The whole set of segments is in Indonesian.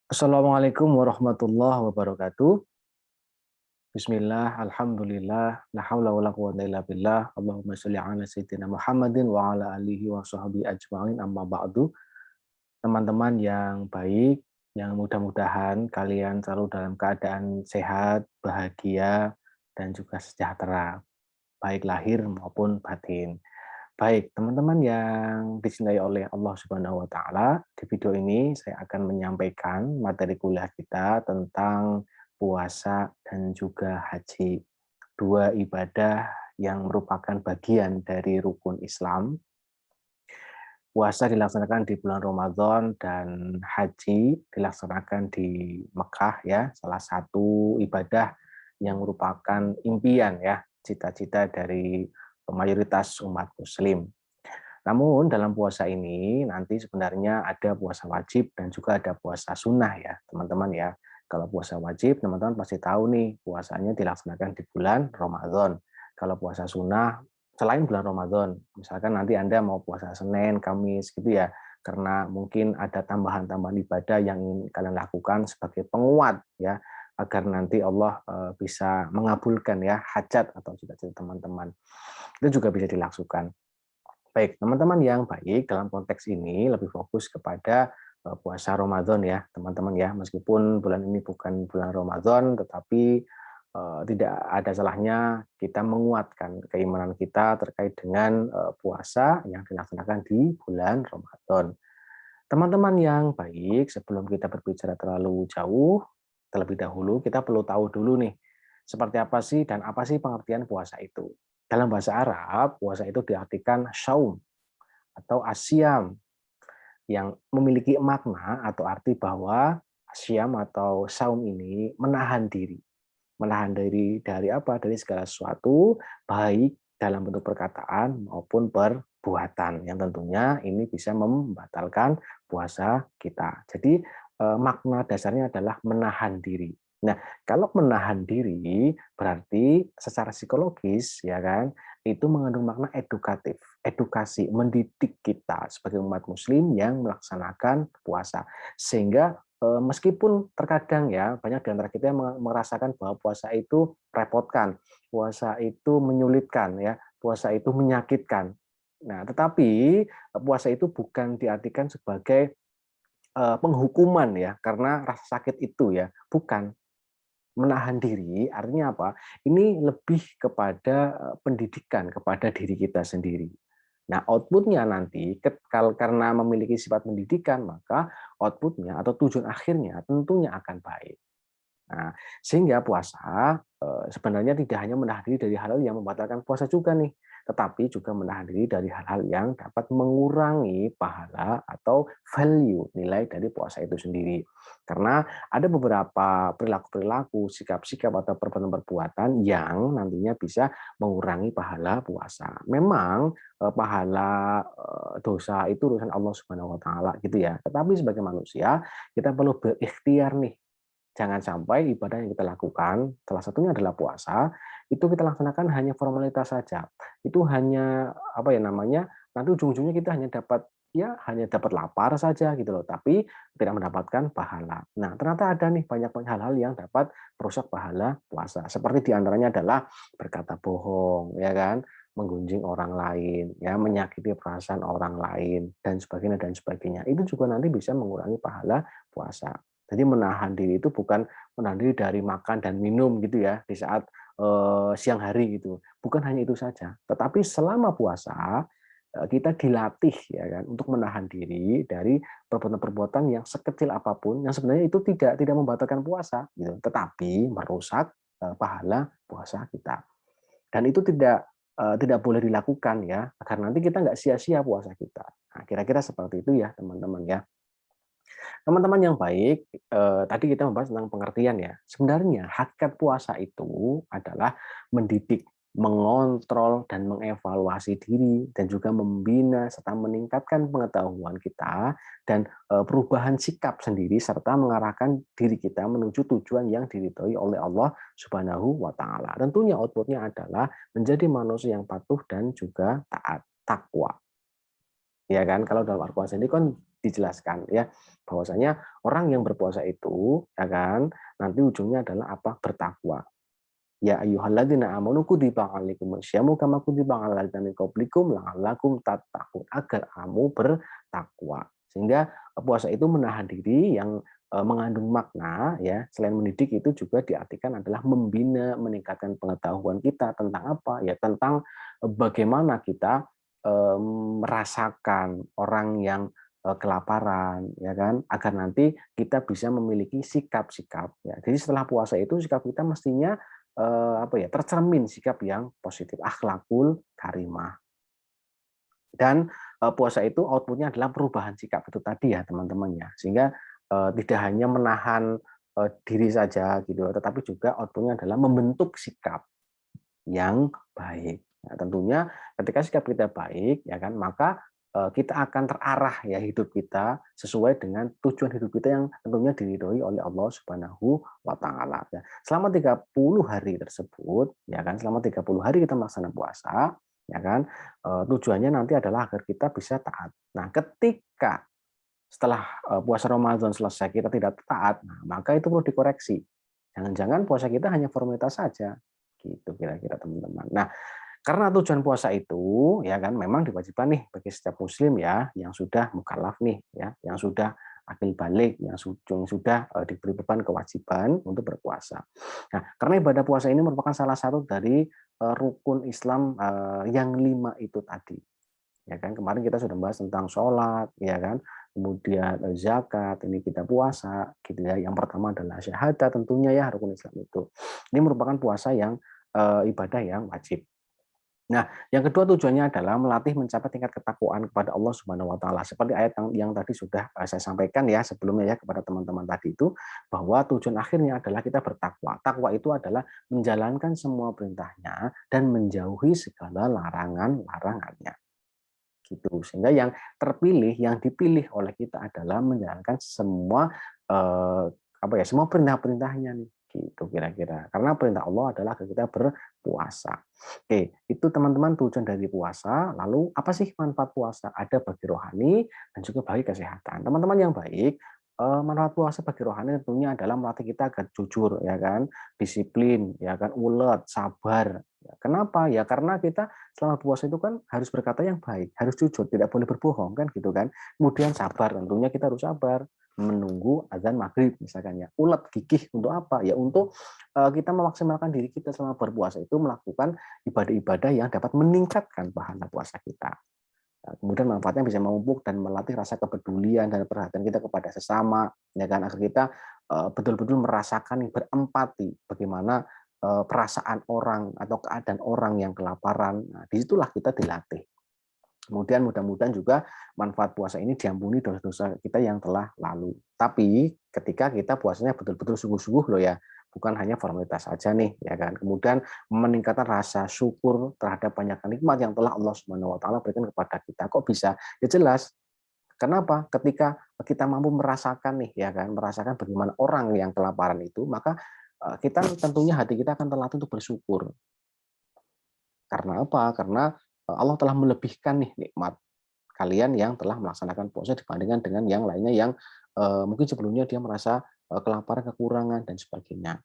Assalamualaikum warahmatullahi wabarakatuh. Bismillah, alhamdulillah, la haula wa la quwata illa billah. Allahumma sholli ala sayyidina Muhammadin wa ala alihi wa sahbihi ajma'in amma ba'du. Teman-teman yang baik, yang mudah-mudahan kalian selalu dalam keadaan sehat, bahagia, dan juga sejahtera, baik lahir maupun batin. Baik, teman-teman yang dicintai oleh Allah Subhanahu wa taala, di video ini saya akan menyampaikan materi kuliah kita tentang puasa dan juga haji. Dua ibadah yang merupakan bagian dari rukun Islam. Puasa dilaksanakan di bulan Ramadan dan haji dilaksanakan di Mekah ya, salah satu ibadah yang merupakan impian ya, cita-cita dari mayoritas umat muslim. Namun dalam puasa ini nanti sebenarnya ada puasa wajib dan juga ada puasa sunnah ya teman-teman ya. Kalau puasa wajib teman-teman pasti tahu nih puasanya dilaksanakan di bulan Ramadan. Kalau puasa sunnah selain bulan Ramadan, misalkan nanti Anda mau puasa Senin, Kamis gitu ya, karena mungkin ada tambahan-tambahan ibadah yang ingin kalian lakukan sebagai penguat ya, agar nanti Allah bisa mengabulkan ya hajat atau cita-cita teman-teman. Itu juga bisa dilakukan. Baik, teman-teman yang baik dalam konteks ini lebih fokus kepada puasa Ramadan ya, teman-teman ya. Meskipun bulan ini bukan bulan Ramadan, tetapi tidak ada salahnya kita menguatkan keimanan kita terkait dengan puasa yang dilaksanakan di bulan Ramadan. Teman-teman yang baik, sebelum kita berbicara terlalu jauh, terlebih dahulu kita perlu tahu dulu nih, seperti apa sih dan apa sih pengertian puasa itu. Dalam bahasa Arab, puasa itu diartikan syaum atau asyam yang memiliki makna atau arti bahwa asyam atau saum ini menahan diri. Menahan diri dari apa? Dari segala sesuatu, baik dalam bentuk perkataan maupun perbuatan. Yang tentunya ini bisa membatalkan puasa kita. Jadi makna dasarnya adalah menahan diri. Nah, kalau menahan diri berarti secara psikologis ya kan, itu mengandung makna edukatif, edukasi, mendidik kita sebagai umat muslim yang melaksanakan puasa. Sehingga meskipun terkadang ya banyak di antara kita yang merasakan bahwa puasa itu merepotkan, puasa itu menyulitkan ya, puasa itu menyakitkan. Nah, tetapi puasa itu bukan diartikan sebagai penghukuman ya karena rasa sakit itu ya, bukan. Menahan diri artinya apa? Ini lebih kepada pendidikan kepada diri kita sendiri. Nah, outputnya nanti karena memiliki sifat pendidikan, maka outputnya atau tujuan akhirnya tentunya akan baik. Nah, sehingga puasa sebenarnya tidak hanya menahan diri dari hal-hal yang membatalkan puasa juga nih, tetapi juga menahan diri dari hal-hal yang dapat mengurangi pahala atau value nilai dari puasa itu sendiri. Karena ada beberapa perilaku-perilaku, sikap-sikap atau perbuatan-perbuatan yang nantinya bisa mengurangi pahala puasa. Memang pahala dosa itu urusan Allah Subhanahu wa taala gitu ya. Tetapi sebagai manusia kita perlu berikhtiar nih. Jangan sampai ibadah yang kita lakukan, salah satunya adalah puasa, itu kita laksanakan hanya formalitas saja. Itu hanya apa ya namanya, nanti ujung-ujungnya kita hanya dapat ya hanya dapat lapar saja gitu loh, tapi tidak mendapatkan pahala. Nah, ternyata ada nih banyak hal-hal yang dapat merusak pahala puasa. Seperti diantaranya adalah berkata bohong, ya kan, menggunjing orang lain, ya menyakiti perasaan orang lain dan sebagainya dan sebagainya. Itu juga nanti bisa mengurangi pahala puasa. Jadi menahan diri itu bukan menahan diri dari makan dan minum gitu ya di saat siang hari gitu. Bukan hanya itu saja, tetapi selama puasa kita dilatih ya kan untuk menahan diri dari perbuatan-perbuatan yang sekecil apapun yang sebenarnya itu tidak membatalkan puasa gitu, tetapi merusak pahala puasa kita. Dan itu tidak boleh dilakukan ya, agar nanti kita nggak sia-sia puasa kita. Nah, kira-kira seperti itu ya teman-teman ya. Teman-teman yang baik, tadi kita membahas tentang pengertian ya. Sebenarnya hakikat puasa itu adalah mendidik, mengontrol, dan mengevaluasi diri, dan juga membina serta meningkatkan pengetahuan kita, dan perubahan sikap sendiri, serta mengarahkan diri kita menuju tujuan yang diridhoi oleh Allah Subhanahu wa Ta'ala. Tentunya outputnya adalah menjadi manusia yang patuh dan juga taat, takwa. Ya kan, kalau dalam Al-Qur'an ini kan dijelaskan ya bahwasanya orang yang berpuasa itu ya kan nanti ujungnya adalah apa? Bertakwa. Ya ayyuhalladzina amanu kutiba alaikumusyamu kama kutiba alal ladzina min qablikum la'allakum tattaqun, agar kamu bertakwa. Sehingga puasa itu menahan diri yang mengandung makna ya, selain mendidik itu juga diartikan adalah membina, meningkatkan pengetahuan kita tentang apa? Ya tentang bagaimana kita merasakan orang yang kelaparan ya kan, agar nanti kita bisa memiliki sikap-sikap ya. Jadi setelah puasa itu sikap kita mestinya apa ya, tercermin sikap yang positif, akhlakul karimah. Dan puasa itu outputnya adalah perubahan sikap itu tadi ya teman-teman ya. Sehingga tidak hanya menahan diri saja gitu, tetapi juga outputnya adalah membentuk sikap yang baik. Nah, tentunya ketika sikap kita baik, ya kan, maka kita akan terarah ya hidup kita sesuai dengan tujuan hidup kita yang tentunya diridhoi oleh Allah Subhanahu wa taala. Ya. Selama 30 hari tersebut, ya kan, selama 30 hari kita melaksanakan puasa, ya kan, tujuannya nanti adalah agar kita bisa taat. Nah, ketika setelah puasa Ramadan selesai kita tidak taat, nah, maka itu perlu dikoreksi. Jangan-jangan puasa kita hanya formalitas saja, gitu kira-kira teman-teman. Nah, karena tujuan puasa itu ya kan memang diwajibkan nih bagi setiap muslim ya yang sudah mukallaf nih ya, yang sudah akil balik, yang sudah diberi beban kewajiban untuk berpuasa. Nah, karena ibadah puasa ini merupakan salah satu dari rukun Islam yang 5 itu tadi. Ya kan kemarin kita sudah bahas tentang sholat, ya kan, kemudian zakat, ini kita puasa, gitu ya. Yang pertama adalah syahadat tentunya ya rukun Islam itu. Ini merupakan puasa yang ibadah yang wajib. Nah, yang kedua tujuannya adalah melatih mencapai tingkat ketakwaan kepada Allah Subhanahu wa taala. Seperti ayat yang tadi sudah saya sampaikan ya sebelumnya ya kepada teman-teman tadi itu bahwa tujuan akhirnya adalah kita bertakwa. Takwa itu adalah menjalankan semua perintahnya dan menjauhi segala larangan-larangannya. Gitu. Sehingga yang terpilih, yang dipilih oleh kita adalah menjalankan semua apa ya, semua perintah-perintahnya nih, gitu kira-kira. Karena perintah Allah adalah agar kita berpuasa. Oke, itu teman-teman tujuan dari puasa. Lalu apa sih manfaat puasa? Ada bagi rohani dan juga bagi kesehatan. Teman-teman yang baik, manfaat puasa bagi rohani tentunya adalah melatih kita agar jujur ya kan, disiplin ya kan, ulet, sabar. Ya, kenapa? Ya karena kita selama puasa itu kan harus berkata yang baik, harus jujur, tidak boleh berbohong kan gitu kan. Kemudian sabar, tentunya kita harus sabar menunggu azan maghrib misalkan ya. Ulet gigih untuk apa? Ya untuk kita memaksimalkan diri kita selama berpuasa itu melakukan ibadah-ibadah yang dapat meningkatkan pahala puasa kita. Nah, kemudian manfaatnya bisa memupuk dan melatih rasa kepedulian dan perhatian kita kepada sesama, ya kan, agar kita betul-betul merasakan, berempati bagaimana perasaan orang atau keadaan orang yang kelaparan. Nah, disitulah kita dilatih. Kemudian mudah-mudahan juga manfaat puasa ini diampuni dosa-dosa kita yang telah lalu. Tapi ketika kita puasanya betul-betul sungguh-sungguh loh ya, bukan hanya formalitas saja nih ya kan. Kemudian meningkatkan rasa syukur terhadap banyak nikmat yang telah Allah Subhanahu wa taala berikan kepada kita. Kok bisa? Ya jelas. Kenapa? Ketika kita mampu merasakan nih ya kan, merasakan bagaimana orang yang kelaparan itu, maka kita tentunya hati kita akan terlatih untuk bersyukur. Karena apa? Karena Allah telah melebihkan nih nikmat kalian yang telah melaksanakan puasa dibandingkan dengan yang lainnya yang mungkin sebelumnya dia merasa kelaparan, kekurangan dan sebagainya.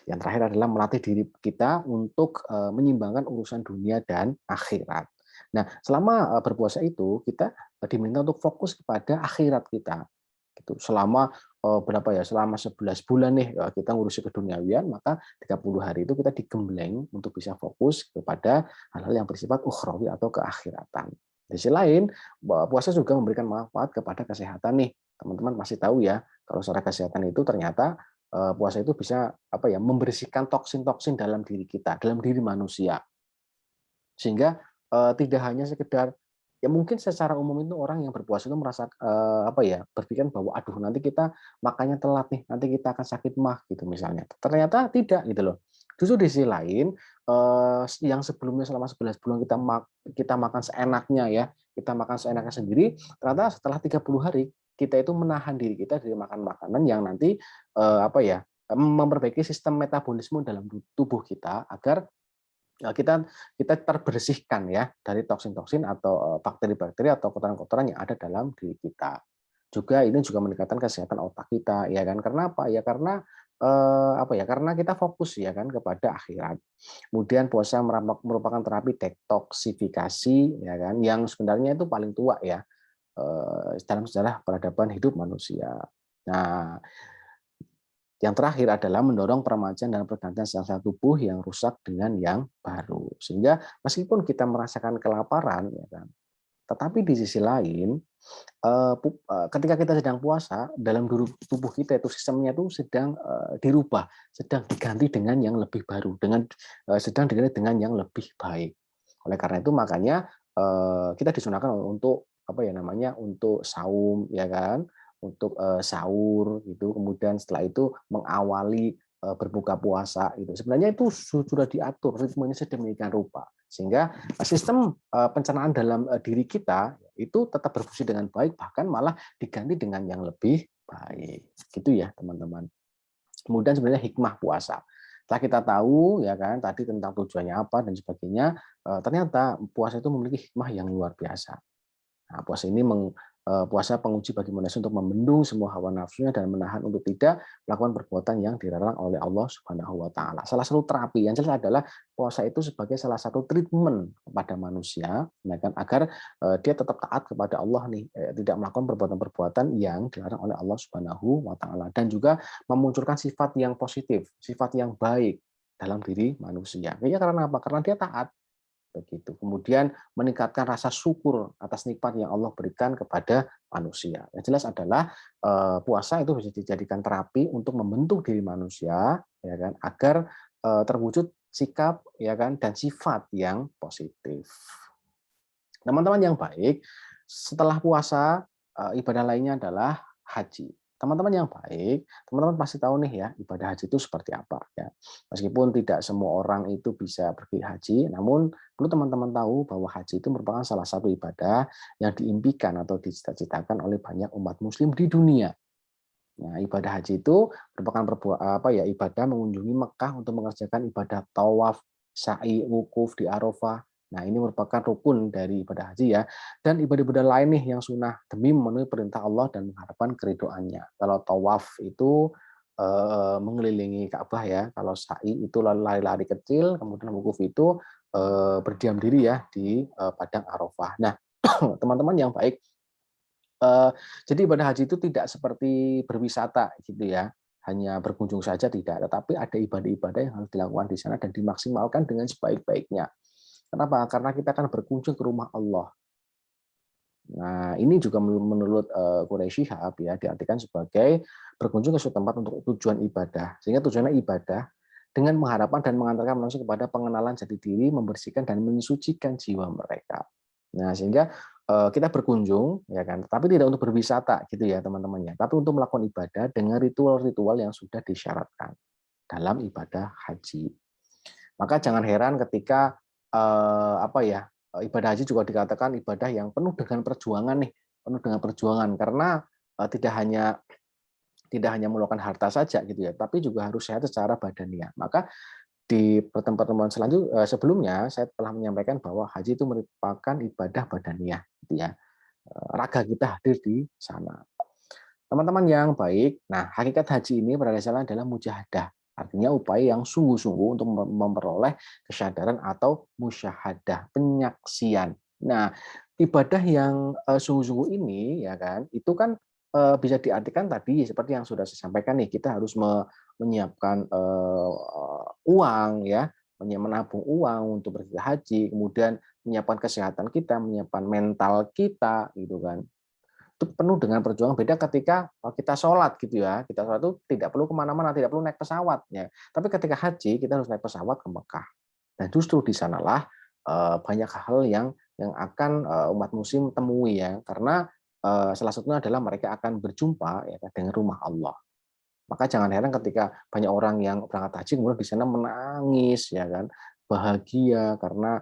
Yang terakhir adalah melatih diri kita untuk menyimbangkan urusan dunia dan akhirat. Nah, selama berpuasa itu kita diminta untuk fokus kepada akhirat kita. Gitu. Selama berapa ya? Selama 11 bulan nih kita ngurusi keduniawian, maka 30 hari itu kita digembleng untuk bisa fokus kepada hal-hal yang bersifat ukhrawi atau keakhiratan. Di sisi lain, puasa juga memberikan manfaat kepada kesehatan nih. Teman-teman pasti tahu ya, kalau secara kesehatan itu ternyata puasa itu bisa apa ya, membersihkan toksin-toksin dalam diri kita, dalam diri manusia. Sehingga tidak hanya sekedar ya mungkin secara umum itu orang yang berpuasa itu merasa apa ya, berpikir bahwa aduh nanti kita makannya telat nih, nanti kita akan sakit mah gitu misalnya. Ternyata tidak gitu loh. Justru di sisi lain yang sebelumnya selama 11 bulan kita makan seenaknya ya, kita makan seenaknya sendiri, ternyata setelah 30 hari kita itu menahan diri kita dari makan makanan yang nanti apa ya, memperbaiki sistem metabolisme dalam tubuh kita agar kita kita terbersihkan ya dari toksin-toksin atau bakteri-bakteri atau kotoran-kotoran yang ada dalam diri kita. Juga ini juga meningkatkan kesehatan otak kita ya kan. Karena apa? Ya karena apa ya? Karena kita fokus ya kan kepada akhirat. Kemudian puasa merupakan terapi detoksifikasi ya kan yang sebenarnya itu paling tua ya dalam sejarah peradaban hidup manusia. Nah, yang terakhir adalah mendorong peremajaan dan pergantian sel-sel tubuh yang rusak dengan yang baru. Sehingga meskipun kita merasakan kelaparan, ya kan, tetapi di sisi lain, ketika kita sedang puasa, dalam tubuh kita itu sistemnya itu sedang dirubah, sedang diganti dengan yang lebih baru, sedang diganti dengan yang lebih baik. Oleh karena itu makanya kita disunahkan untuk apa ya namanya untuk saum ya kan untuk sahur gitu kemudian setelah itu mengawali berbuka puasa itu sebenarnya itu sudah diatur ritmenya sedemikian rupa sehingga sistem pencernaan dalam diri kita itu tetap berfungsi dengan baik bahkan malah diganti dengan yang lebih baik gitu ya teman-teman. Kemudian sebenarnya hikmah puasa. Setelah kita tahu ya kan tadi tentang tujuannya apa dan sebagainya, ternyata puasa itu memiliki hikmah yang luar biasa. Nah, puasa penguji bagi manusia untuk membendung semua hawa nafsunya dan menahan untuk tidak melakukan perbuatan yang dilarang oleh Allah Subhanahu wa taala. Salah satu terapi yang jelas adalah puasa itu sebagai salah satu treatment kepada manusia ya kan agar dia tetap taat kepada Allah nih, tidak melakukan perbuatan-perbuatan yang dilarang oleh Allah Subhanahu wa taala dan juga memunculkan sifat yang positif, sifat yang baik dalam diri manusia. Ya karena apa? Karena dia taat begitu. Kemudian meningkatkan rasa syukur atas nikmat yang Allah berikan kepada manusia. Yang jelas adalah puasa itu bisa dijadikan terapi untuk membentuk diri manusia ya kan agar terwujud sikap ya kan dan sifat yang positif. Teman-teman yang baik, setelah puasa ibadah lainnya adalah haji. Teman-teman yang baik, teman-teman pasti tahu nih ya ibadah haji itu seperti apa ya. Meskipun tidak semua orang itu bisa pergi haji, namun perlu teman-teman tahu bahwa haji itu merupakan salah satu ibadah yang diimpikan atau dicita-citakan oleh banyak umat muslim di dunia. Nah, ibadah haji itu merupakan ibadah mengunjungi Mekah untuk mengerjakan ibadah tawaf, sa'i, wukuf di Arafah. Nah, ini merupakan rukun dari ibadah haji ya. Dan ibadah-ibadah lain nih yang sunnah demi memenuhi perintah Allah dan mengharapkan keridoannya. Kalau tawaf itu mengelilingi Ka'bah ya. Kalau sa'i itu lari-lari kecil, kemudian wukuf itu berdiam diri ya di padang Arafah. Nah, teman-teman yang baik, jadi ibadah haji itu tidak seperti berwisata gitu ya, hanya berkunjung saja tidak, tetapi ada ibadah-ibadah yang harus dilakukan di sana dan dimaksimalkan dengan sebaik-baiknya. Kenapa? Karena kita akan berkunjung ke rumah Allah. Nah, ini juga menurut Quraisy Shihab ya diartikan sebagai berkunjung ke suatu tempat untuk tujuan ibadah. Sehingga tujuannya ibadah dengan mengharapkan dan mengantarkan manusia kepada pengenalan jati diri, membersihkan dan mensucikan jiwa mereka. Nah, sehingga kita berkunjung ya kan, tapi tidak untuk berwisata gitu ya teman-teman ya, tapi untuk melakukan ibadah dengan ritual-ritual yang sudah disyaratkan dalam ibadah haji. Maka jangan heran ketika ibadah haji juga dikatakan ibadah yang penuh dengan perjuangan nih, penuh dengan perjuangan karena tidak hanya meluangkan harta saja gitu ya, tapi juga harus sehat secara badaniah. Maka di pertemuan sebelumnya saya telah menyampaikan bahwa haji itu merupakan ibadah badaniah gitu ya. Raga kita hadir di sana. Teman-teman yang baik, nah hakikat haji ini pada dasarnya adalah mujahadah. Artinya upaya yang sungguh-sungguh untuk memperoleh kesadaran atau musyahadah, penyaksian. Nah, ibadah yang sungguh-sungguh ini ya kan, itu kan bisa diartikan tadi seperti yang sudah saya sampaikan nih, kita harus menyiapkan uang ya, menabung uang untuk pergi ke haji, kemudian menyiapkan kesehatan kita, menyiapkan mental kita gitu kan itu penuh dengan perjuangan. Beda ketika kita sholat gitu ya, kita sholat itu tidak perlu kemana-mana, tidak perlu naik pesawat ya. Tapi ketika haji kita harus naik pesawat ke Mekah. Dan justru di sanalah banyak hal yang akan umat muslim temui ya, karena salah satunya adalah mereka akan berjumpa ya dengan rumah Allah. Maka jangan heran ketika banyak orang yang berangkat haji kemudian di sana menangis ya kan, bahagia karena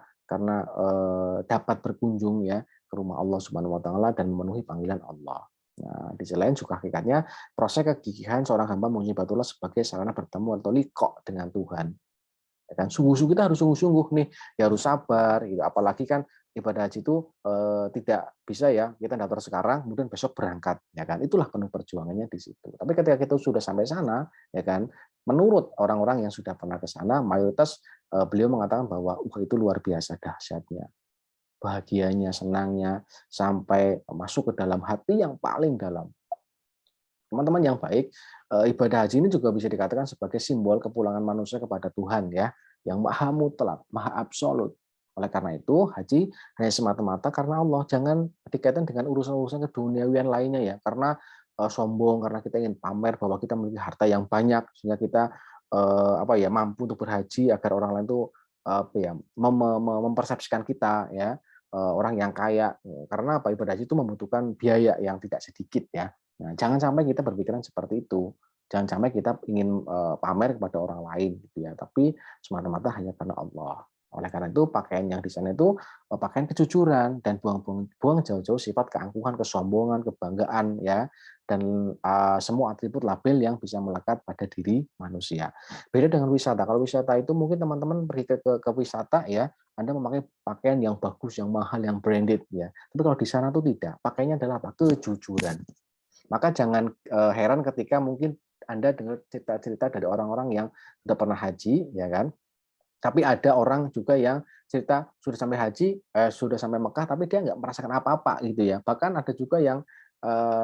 dapat berkunjung ya ke rumah Allah Subhanahu wa taala dan memenuhi panggilan Allah. Nah, di sisi lain juga hakikatnya proses kegigihan seorang hamba menguji Baitullah sebagai sarana bertemu atau liqa dengan Tuhan. Ya kan sungguh-sungguh, kita harus sungguh-sungguh nih, ya harus sabar gitu. Apalagi kan ibadah haji itu tidak bisa ya kita daftar sekarang kemudian besok berangkat, ya kan, itulah penuh perjuangannya di situ. Tapi ketika kita sudah sampai sana, ya kan, menurut orang-orang yang sudah pernah ke sana mayoritas beliau mengatakan bahwa itu luar biasa dahsyatnya, bahagianya, senangnya, sampai masuk ke dalam hati yang paling dalam. Teman-teman yang baik, ibadah haji ini juga bisa dikatakan sebagai simbol kepulangan manusia kepada Tuhan ya, yang maha mutlak, maha absolut. Oleh karena itu, haji hanya semata-mata karena Allah, jangan dikaitkan dengan urusan-urusan keduniawian lainnya ya, karena sombong, karena kita ingin pamer bahwa kita memiliki harta yang banyak sehingga kita mampu untuk berhaji agar orang lain tuh mempersepsikan kita ya, orang yang kaya. Karena ibadah haji itu membutuhkan biaya yang tidak sedikit ya. Nah, jangan sampai kita berpikiran seperti itu. Jangan sampai kita ingin pamer kepada orang lain gitu ya, tapi semata-mata hanya karena Allah. Oleh karena itu pakaian yang di sana itu pakaian kejujuran dan buang jauh-jauh sifat keangkuhan, kesombongan, kebanggaan ya, dan semua atribut label yang bisa melekat pada diri manusia. Beda dengan wisata. Kalau wisata itu mungkin teman-teman pergi ke wisata ya, Anda memakai pakaian yang bagus, yang mahal, yang branded ya. Tapi kalau di sana tuh tidak. Pakainya adalah apa? Kejujuran. Maka jangan heran ketika mungkin Anda dengar cerita-cerita dari orang-orang yang sudah pernah haji, ya kan? Tapi ada orang juga yang cerita sudah sampai haji, sudah sampai Mekah, tapi dia nggak merasakan apa-apa gitu ya. Bahkan ada juga yang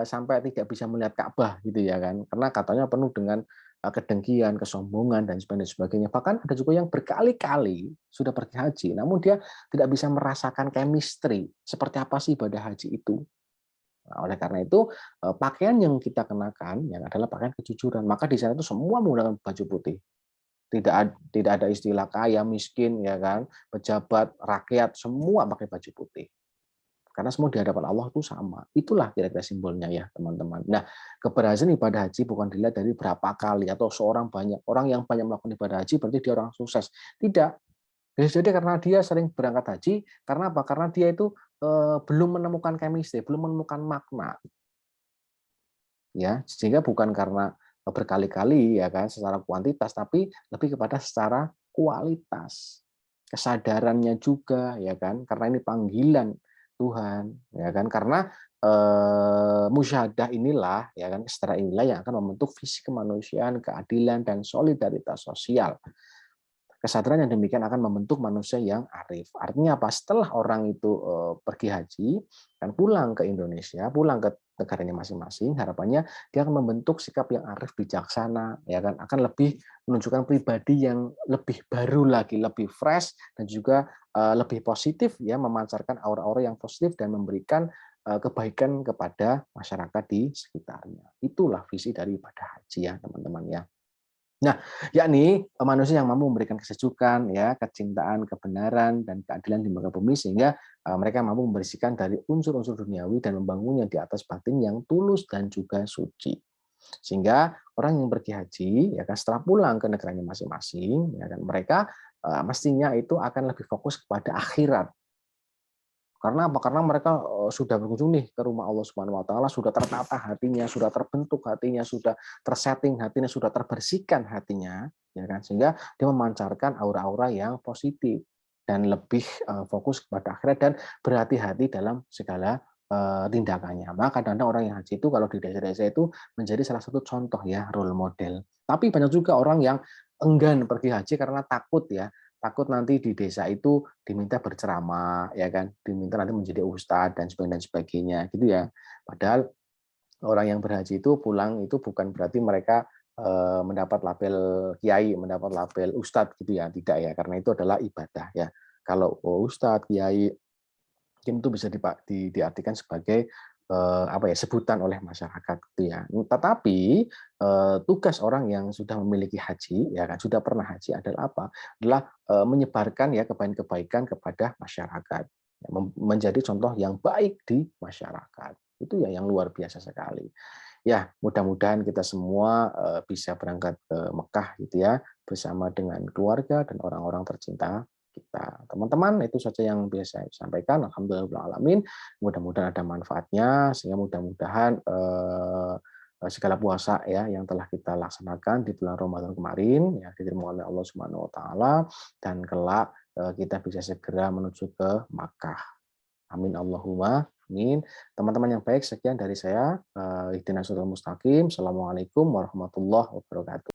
sampai tidak bisa melihat Ka'bah gitu ya kan, karena katanya penuh dengan kedengkian, kesombongan dan sebagainya. Bahkan ada juga yang berkali-kali sudah pergi haji, namun dia tidak bisa merasakan chemistry seperti apa sih ibadah haji itu. Nah, oleh karena itu, pakaian yang kita kenakan yang adalah pakaian kejujuran. Maka di sana itu semua menggunakan baju putih. Tidak ada istilah kaya, miskin, ya kan, pejabat, rakyat, semua pakai baju putih. Karena semua di hadapan Allah itu sama. Itulah kira-kira simbolnya ya, teman-teman. Nah, keberhasilan ibadah haji bukan dilihat dari berapa kali atau seorang banyak. Orang yang banyak melakukan ibadah haji berarti dia orang sukses. Tidak. Bisa jadi karena dia sering berangkat haji, karena apa? Karena dia itu belum menemukan chemistry, belum menemukan makna, ya. Sehingga bukan karena berkali-kali ya kan secara kuantitas, tapi lebih kepada secara kualitas. Kesadarannya juga ya kan, karena ini panggilan Tuhan, ya kan. Karena musyahadah inilah ya kan, kesetaraan inilah yang akan membentuk visi kemanusiaan, keadilan dan solidaritas sosial. Kesadaran yang demikian akan membentuk manusia yang arif. Artinya apa? Setelah orang itu pergi haji dan pulang ke Indonesia, pulang ke negaranya masing-masing, harapannya dia akan membentuk sikap yang arif, bijaksana, ya kan, akan lebih menunjukkan pribadi yang lebih baru lagi, lebih fresh dan juga lebih positif ya, memancarkan aura-aura yang positif dan memberikan kebaikan kepada masyarakat di sekitarnya. Itulah visi dari ibadah haji ya, teman-teman ya. Nah, yakni manusia yang mampu memberikan kesejukan, ya, kecintaan, kebenaran, dan keadilan di muka bumi sehingga mereka mampu membersihkan dari unsur-unsur duniawi dan membangunnya di atas batin yang tulus dan juga suci. Sehingga orang yang pergi haji, ya kan, setelah pulang ke negaranya masing-masing, ya kan, mereka mestinya itu akan lebih fokus kepada akhirat. Karena apa? Karena mereka sudah berkunjung nih ke rumah Allah Subhanahu wa taala, sudah tertata hatinya, sudah terbentuk hatinya, sudah tersetting hatinya, sudah terbersihkan hatinya, ya kan? Sehingga dia memancarkan aura-aura yang positif dan lebih fokus kepada akhirat dan berhati-hati dalam segala tindakannya. Maka kadang-kadang orang yang haji itu kalau di desa-desa itu menjadi salah satu contoh ya, role model. Tapi banyak juga orang yang enggan pergi haji karena takut ya, takut nanti di desa itu diminta berceramah, ya kan, diminta nanti menjadi ustadz dan sebagainya, gitu ya. Padahal orang yang berhaji itu pulang itu bukan berarti mereka mendapat label kiai, mendapat label ustadz gitu ya, tidak ya, karena itu adalah ibadah ya. Kalau ustadz, kiai, mungkin itu bisa diartikan sebagai sebutan oleh masyarakat gitu ya. Tetapi tugas orang yang sudah memiliki haji ya kan, sudah pernah haji adalah apa? Adalah menyebarkan ya kebaikan-kebaikan kepada masyarakat. Menjadi contoh yang baik di masyarakat. Itu ya yang luar biasa sekali. Ya, mudah-mudahan kita semua bisa berangkat ke Mekah gitu ya, bersama dengan keluarga dan orang-orang tercinta kita. Teman-teman, itu saja yang bisa saya sampaikan. Alhamdulillah alamin. Mudah-mudahan ada manfaatnya sehingga mudah-mudahan segala puasa ya yang telah kita laksanakan di bulan Ramadan kemarin ya diterima oleh Allah Subhanahu wa taala dan kelak kita bisa segera menuju ke Makkah. Amin Allahumma amin. Teman-teman yang baik, sekian dari saya. Ihdinas siratal mustaqim. Assalamualaikum warahmatullahi wabarakatuh.